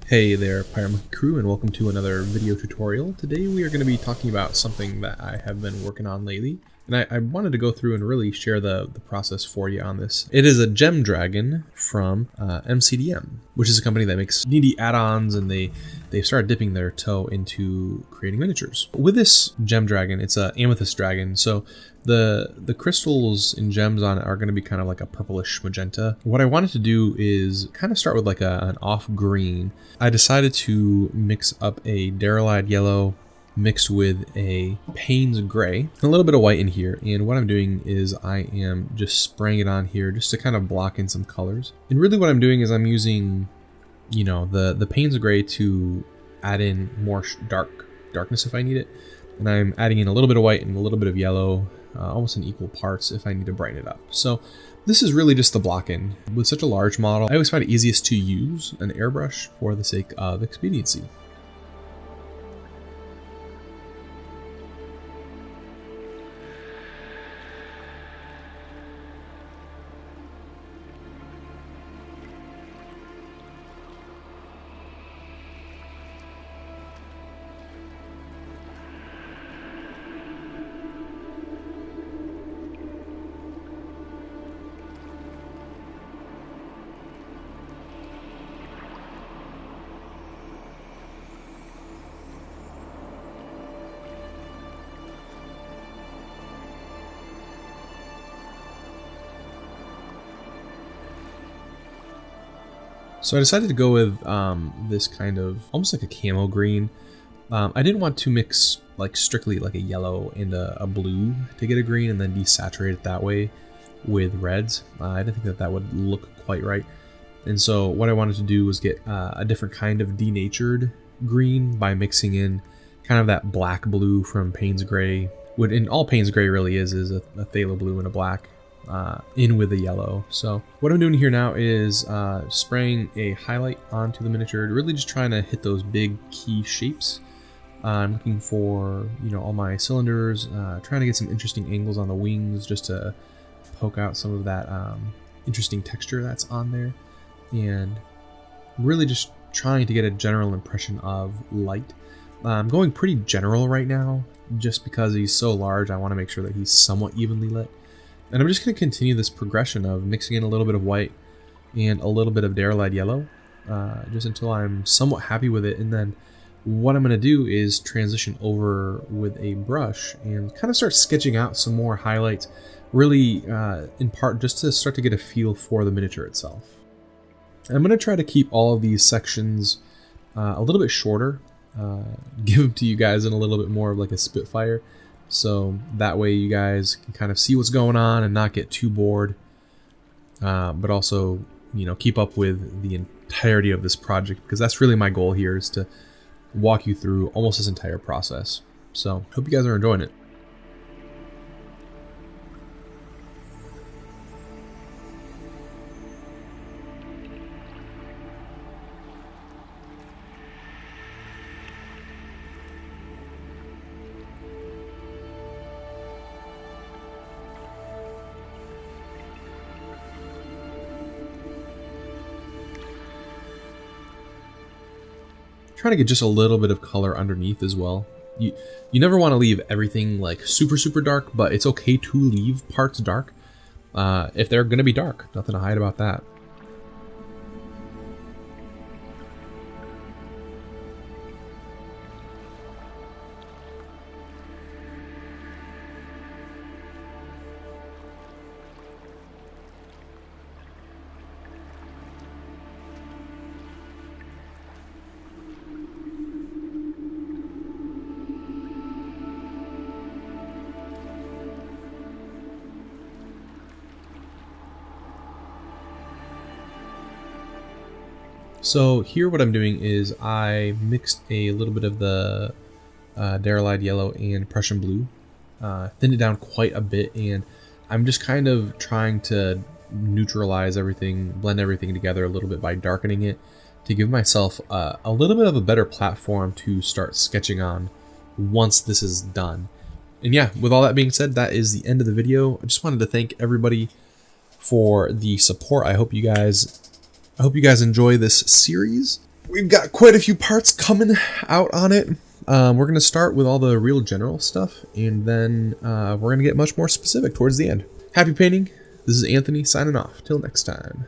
Hey there, PyroMonkey crew, and welcome to another video tutorial. Today we are going to be talking about something that I have been working on lately, and I wanted to go through and really share the process for you on this. It is a gem dragon from MCDM, which is a company that makes needy add-ons, and they've started dipping their toe into creating miniatures. With this gem dragon, it's an amethyst dragon, so the crystals and gems on it are going to be kind of like a purplish magenta. What I wanted to do is kind of start with like an off green. I decided to mix up a Darylide yellow mixed with a Payne's gray, a little bit of white in here, and what I'm doing is I am just spraying it on here just to kind of block in some colors. And really what I'm doing is I'm using, you know, the Payne's gray to add in more darkness if I need it, and I'm adding in a little bit of white and a little bit of yellow, almost in equal parts if I need to brighten it up. So this is really just the block-in. With such a large model, I always find it easiest to use an airbrush for the sake of expediency. So I decided to go with this kind of almost like a camo green. I didn't want to mix like strictly like a yellow and a blue to get a green and then desaturate it that way with reds. I didn't think that would look quite right. And so what I wanted to do was get a different kind of denatured green by mixing in kind of that black blue from Payne's gray. And all Payne's gray really is a phthalo blue and a black. In with the yellow. So what I'm doing here now is spraying a highlight onto the miniature, really just trying to hit those big key shapes. I'm looking for, you know, all my cylinders, trying to get some interesting angles on the wings just to poke out some of that interesting texture that's on there, and really just trying to get a general impression of light. I'm going pretty general right now just because he's so large. I want to make sure that he's somewhat evenly lit. And I'm just going to continue this progression of mixing in a little bit of white and a little bit of Darylide yellow, just until I'm somewhat happy with it. And then what I'm going to do is transition over with a brush and kind of start sketching out some more highlights, really in part just to start to get a feel for the miniature itself. I'm going to try to keep all of these sections a little bit shorter, give them to you guys in a little bit more of like a Spitfire. So that way you guys can kind of see what's going on and not get too bored, but also, you know, keep up with the entirety of this project, because that's really my goal here, is to walk you through almost this entire process. So hope you guys are enjoying it. Trying to get just a little bit of color underneath as well. You never want to leave everything like super dark, but it's okay to leave parts dark if they're going to be dark. Nothing to hide about that. So here what I'm doing is I mixed a little bit of the Darylide yellow and Prussian blue, thinned it down quite a bit, and I'm just kind of trying to neutralize everything, blend everything together a little bit by darkening it to give myself a little bit of a better platform to start sketching on once this is done. And yeah, with all that being said, that is the end of the video. I just wanted to thank everybody for the support. I hope you guys enjoy this series. we've got quite a few parts coming out on it. We're going to start with all the real general stuff, and then we're going to get much more specific towards the end. Happy painting. This is Anthony signing off. Till next time.